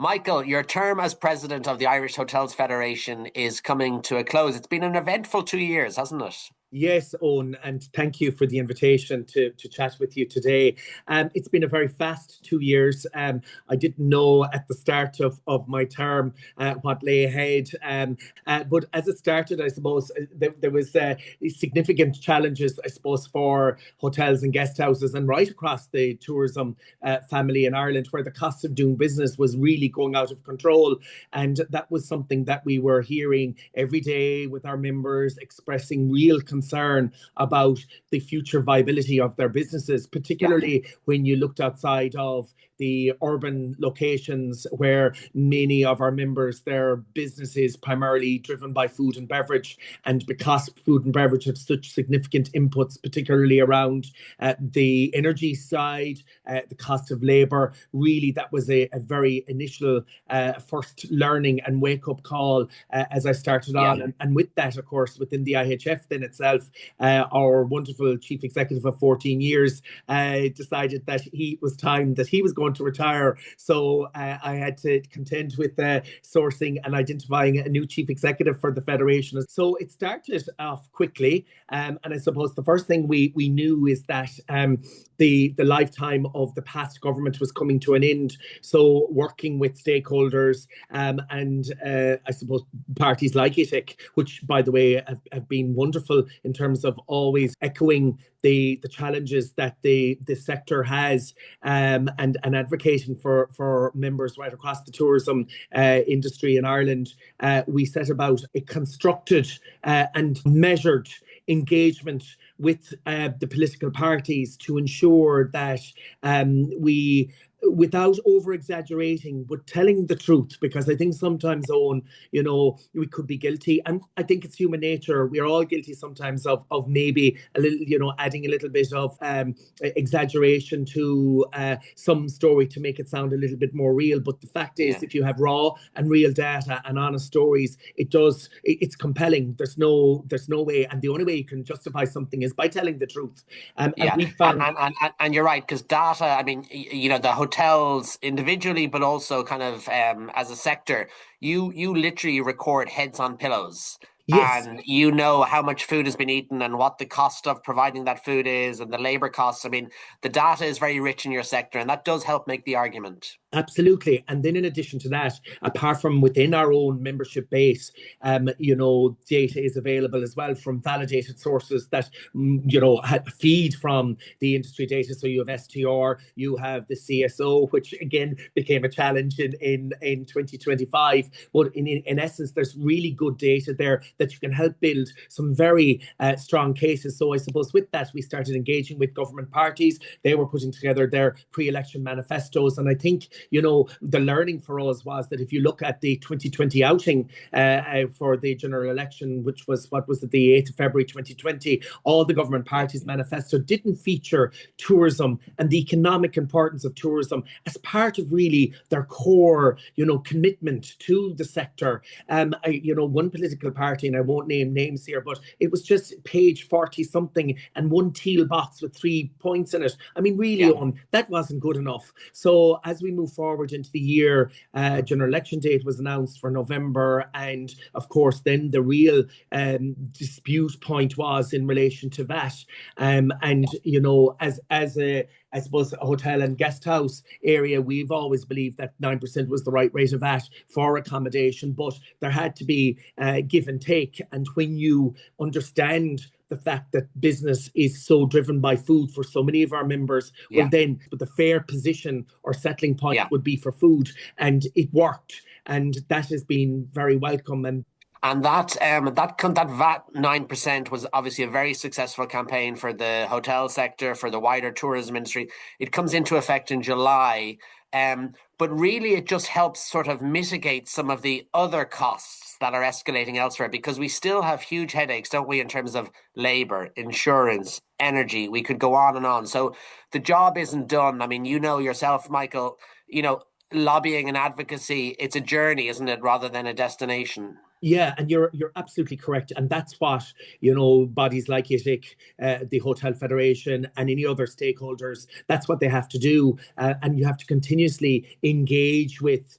Michael, your term as president of the Irish Hotels Federation is coming to a close. It's been an eventful 2 years, hasn't it? Yes, Owen, and thank you for the invitation to chat with you today. It's been a very fast 2 years. I didn't know at the start of my term what lay ahead. But as it started, I suppose there was significant challenges, I suppose, for hotels and guest houses and right across the tourism family in Ireland, where the cost of doing business was really going out of control. And that was something that we were hearing every day with our members expressing real concern about the future viability of their businesses, particularly when you looked outside of the urban locations where many of our members, their businesses primarily driven by food and beverage. And because food and beverage have such significant inputs, particularly around the energy side, the cost of labour, really that was a very initial first learning and wake-up call as I started on. And with that, of course, within the IHF then itself, our wonderful chief executive of 14 years decided that it was time that he was going to retire. So I had to contend with sourcing and identifying a new chief executive for the Federation. So it started off quickly. And I suppose the first thing we knew is that the lifetime of the past government was coming to an end. So working with stakeholders and I suppose parties like ITIC, which, by the way, have been wonderful in terms of always echoing the challenges that the sector has and advocating for members right across the tourism industry in Ireland. We set about a constructed and measured engagement with the political parties to ensure that we, without over-exaggerating, but telling the truth, because I think sometimes, Owen, we could be guilty, and I think it's human nature. We're all guilty sometimes of maybe a little, adding a little bit of exaggeration to some story to make it sound a little bit more real. But the fact is, if you have raw and real data and honest stories, it's compelling. There's no way, and the only way you can justify something is by telling the truth. And you're right, because data, I mean, the hotels individually, but also kind of as a sector, you literally record heads on pillows. Yes. And you know how much food has been eaten and what the cost of providing that food is and the labor costs. I mean, the data is very rich in your sector, and that does help make the argument. Absolutely. And then in addition to that, apart from within our own membership base, data is available as well from validated sources that, feed from the industry data. So you have STR, you have the CSO, which again became a challenge in 2025. But in essence, there's really good data there that you can help build some very strong cases. So I suppose with that, we started engaging with government parties. They were putting together their pre-election manifestos. And I think, the learning for us was that if you look at the 2020 outing for the general election, which was, the 8th of February 2020, all the government parties' manifesto didn't feature tourism and the economic importance of tourism as part of really their core, commitment to the sector. One political party, and I won't name names here, but it was just page 40 something and one teal box with 3 points in it. I mean, really, that wasn't good enough. So as we move forward into the year, general election date was announced for November, and of course then the real dispute point was in relation to VAT. As I suppose a hotel and guest house area, we've always believed that 9% was the right rate of VAT for accommodation, but there had to be give and take. And when you understand the fact that business is so driven by food for so many of our members, well then the fair position or settling point would be for food, and it worked, and that has been very welcome. And that VAT 9% was obviously a very successful campaign for the hotel sector, for the wider tourism industry. It comes into effect in July, but really it just helps sort of mitigate some of the other costs that are escalating elsewhere, because we still have huge headaches, don't we, in terms of labour, insurance, energy. We could go on and on. So the job isn't done. I mean, yourself, Michael, lobbying and advocacy, it's a journey, isn't it, rather than a destination? Yeah, and you're absolutely correct. And that's what, bodies like ITIC, the Hotel Federation and any other stakeholders, that's what they have to do. And you have to continuously engage with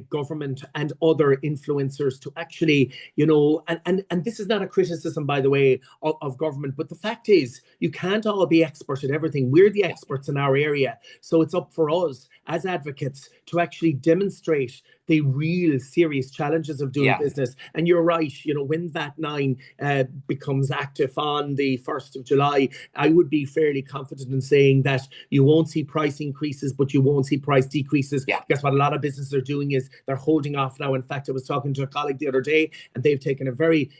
government and other influencers to actually, and this is not a criticism, by the way, of government, but the fact is you can't all be expert at everything. We're the experts in our area. So it's up for us as advocates to actually demonstrate the real serious challenges of doing business. And you're right, when VAT9 becomes active on the 1st of July, I would be fairly confident in saying that you won't see price increases, but you won't see price decreases. Guess what a lot of businesses are doing is they're holding off now. In fact, I was talking to a colleague the other day, and they've taken a very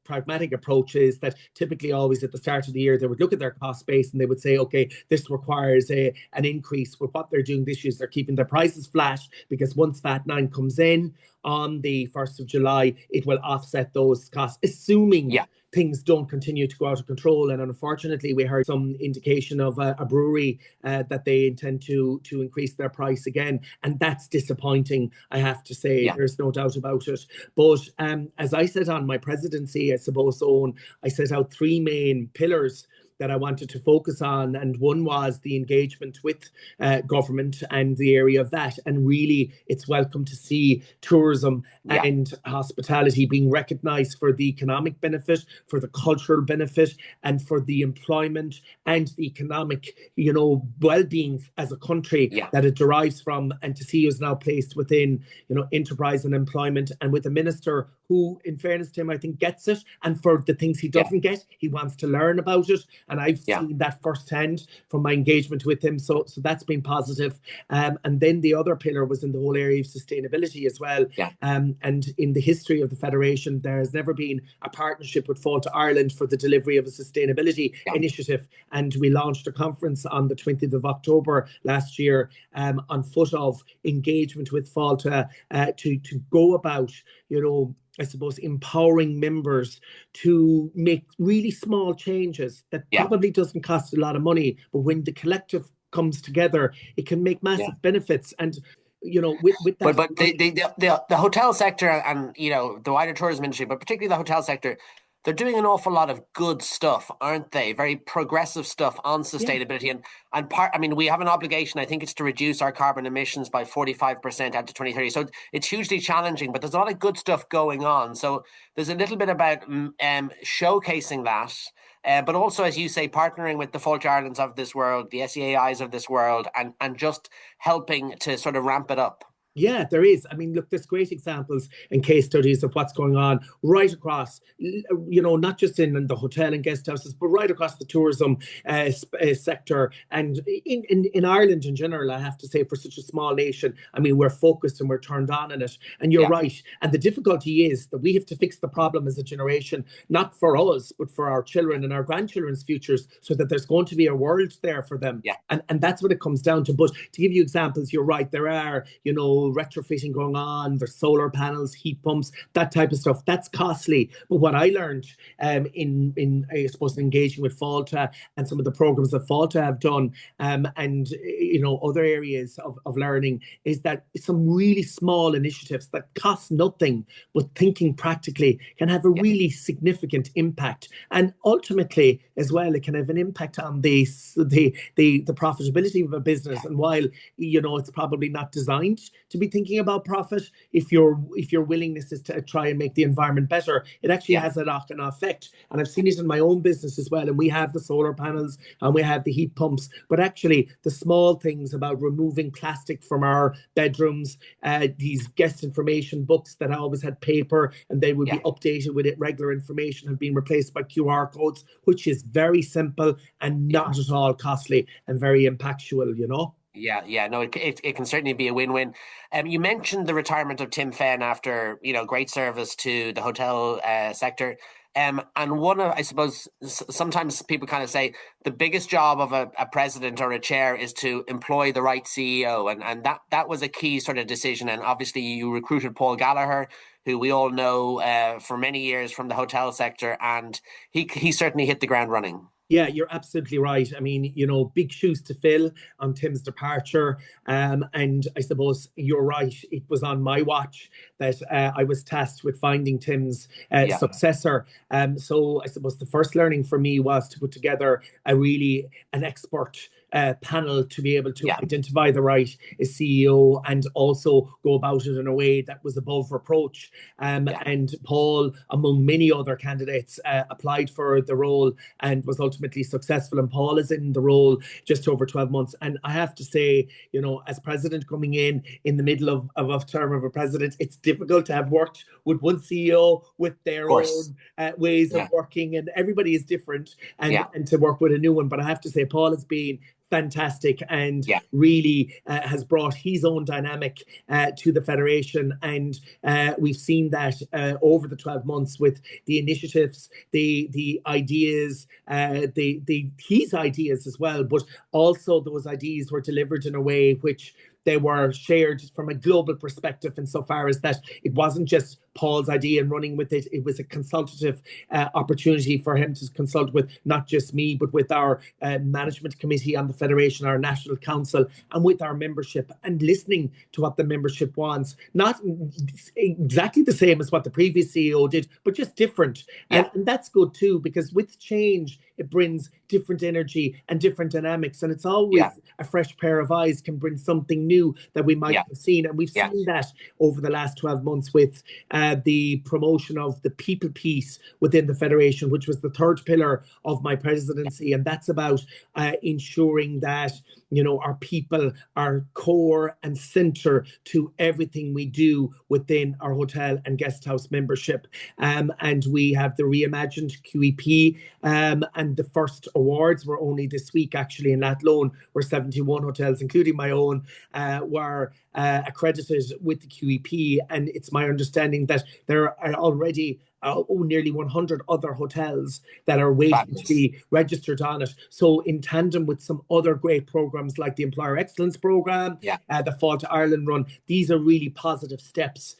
pragmatic approach, is that typically always at the start of the year, they would look at their cost base and they would say, okay, this requires an increase. But what they're doing this year is they're keeping their prices flat, because once VAT9 comes in on the 1st of July, it will offset those costs, assuming things don't continue to go out of control. And unfortunately, we heard some indication of a brewery that they intend to increase their price again. And that's disappointing, I have to say. There's no doubt about it. But as I said on my presidency, I suppose, Eoghan, I set out 3 main pillars that I wanted to focus on. And one was the engagement with government and the area of that. And really, it's welcome to see tourism and hospitality being recognised for the economic benefit, for the cultural benefit, and for the employment and the economic, well-being as a country that it derives from. And to see us now placed within, enterprise and employment, and with a minister who, in fairness to him, I think gets it. And for the things he doesn't get, he wants to learn about it. And I've seen that firsthand from my engagement with him. So that's been positive. And then the other pillar was in the whole area of sustainability as well. And in the history of the Federation, there has never been a partnership with Fáilte Ireland for the delivery of a sustainability initiative. And we launched a conference on the 20th of October last year on foot of engagement with Fáilte to go about, I suppose, empowering members to make really small changes that probably doesn't cost a lot of money, but when the collective comes together, it can make massive benefits. And with that, but the hotel sector and the wider tourism industry, but particularly the hotel sector, they're doing an awful lot of good stuff, aren't they? Very progressive stuff on sustainability. And we have an obligation, I think it's to reduce our carbon emissions by 45% out to 2030. So it's hugely challenging, but there's a lot of good stuff going on. So there's a little bit about showcasing that, but also, as you say, partnering with the Fáilte Irelands of this world, the SEAIs of this world, and just helping to sort of ramp it up. Yeah, there is. I mean, look, there's great examples and case studies of what's going on right across, not just in the hotel and guest houses, but right across the tourism sector. And in Ireland in general, I have to say, for such a small nation, I mean, we're focused and we're turned on in it. And you're right. And the difficulty is that we have to fix the problem as a generation, not for us, but for our children and our grandchildren's futures, so that there's going to be a world there for them. And that's what it comes down to. But to give you examples, you're right. There are, retrofitting going on, there's solar panels, heat pumps, that type of stuff. That's costly. But what I learned in I suppose, engaging with Fáilte and some of the programs that Fáilte have done, and other areas of learning, is that some really small initiatives that cost nothing, but thinking practically, can have a really significant impact. And ultimately, as well, it can have an impact on the profitability of a business. And while it's probably not designed to be thinking about profit, if your willingness is to try and make the environment better, it actually has a knock-on effect. And I've seen it in my own business as well. And we have the solar panels and we have the heat pumps, but actually the small things about removing plastic from our bedrooms, these guest information books that always had paper and they would be updated with it, regular information, have been replaced by QR codes, which is very simple and not at all costly and very impactful, No, it can certainly be a win-win. You mentioned the retirement of Tim Fenn after great service to the hotel sector. And one of, I suppose, sometimes people kind of say the biggest job of a president or a chair is to employ the right CEO, and that was a key sort of decision. And obviously, you recruited Paul Gallagher, who we all know for many years from the hotel sector, and he certainly hit the ground running. Yeah, you're absolutely right. I mean, big shoes to fill on Tim's departure. And I suppose you're right. It was on my watch that I was tasked with finding Tim's successor. So I suppose the first learning for me was to put together an expert panel to be able to identify the right CEO and also go about it in a way that was above reproach. And Paul, among many other candidates, applied for the role and was ultimately successful. And Paul is in the role just over 12 months. And I have to say, you know, as president coming in the middle of a term of a president, it's difficult to have worked with one CEO with their own ways of working, and everybody is different, and to work with a new one. But I have to say, Paul has been fantastic and really has brought his own dynamic to the Federation. And we've seen that over the 12 months with the initiatives, the ideas, his ideas as well, but also those ideas were delivered in a way which they were shared from a global perspective, insofar as that it wasn't just Paul's idea and running with it. It was a consultative opportunity for him to consult with not just me, but with our management committee on the Federation, our National Council, and with our membership, and listening to what the membership wants. Not exactly the same as what the previous CEO did, but just different. And that's good too, because with change, it brings different energy and different dynamics. And it's always a fresh pair of eyes can bring something new that we might have seen. And we've seen that over the last 12 months with the promotion of the people piece within the Federation, which was the third pillar of my presidency. And that's about ensuring that, you know, our people are core and center to everything we do within our hotel and guest house membership. And we have the reimagined QEP, and the first awards were only this week, actually, in Athlone, where 71 hotels, including my own, were accredited with the QEP. And it's my understanding that there are already nearly 100 other hotels that are waiting to be registered on it. So in tandem with some other great programs like the Employer Excellence Programme, the Fall to Ireland Run, these are really positive steps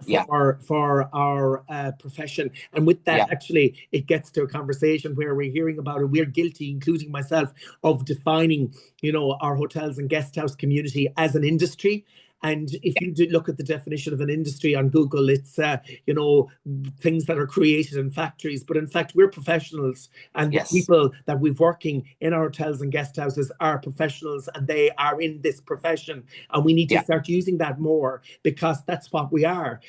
for our profession. And with that, actually, it gets to a conversation where we're hearing about it. We're guilty, including myself, of defining, you know, our hotels and guest house community as an industry. And if you do look at the definition of an industry on Google, it's, you know, things that are created in factories. But in fact, we're professionals, and the people that we've working in our hotels and guest houses are professionals, and they are in this profession. And we need to start using that more, because that's what we are.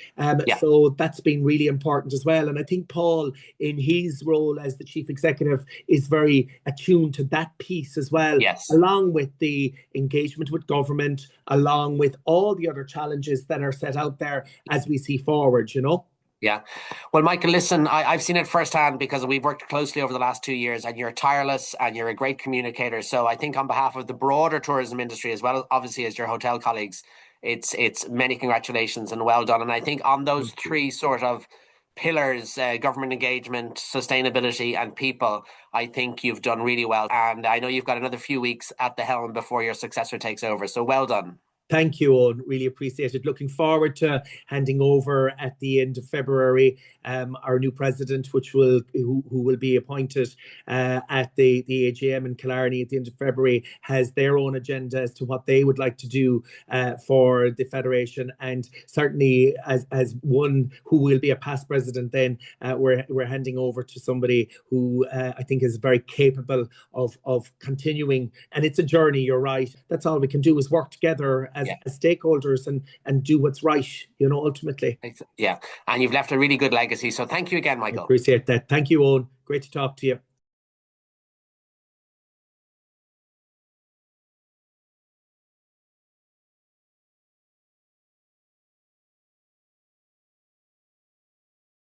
So that's been really important as well. And I think Paul, in his role as the chief executive, is very attuned to that piece as well, along with the engagement with government, along with all the other challenges that are set out there as we see forward, you know? Yeah. Well, Michael, listen, I've seen it firsthand, because we've worked closely over the last 2 years, and you're tireless and you're a great communicator. So I think on behalf of the broader tourism industry, as well, obviously, as your hotel colleagues, it's many congratulations and well done. And I think on those three sort of pillars, government engagement, sustainability, and people, I think you've done really well. And I know you've got another few weeks at the helm before your successor takes over. So well done. Thank you, Owen. Really appreciate it. Looking forward to handing over at the end of February our new president, who will be appointed at the AGM in Killarney at the end of February, has their own agenda as to what they would like to do for the Federation. And certainly, as one who will be a past president, then we're handing over to somebody who I think is very capable of continuing. And it's a journey. You're right. That's all we can do, is work together as stakeholders and do what's right, you know, ultimately. Yeah. And you've left a really good legacy. So thank you again, Michael. I appreciate that. Thank you, Owen. Great to talk to you.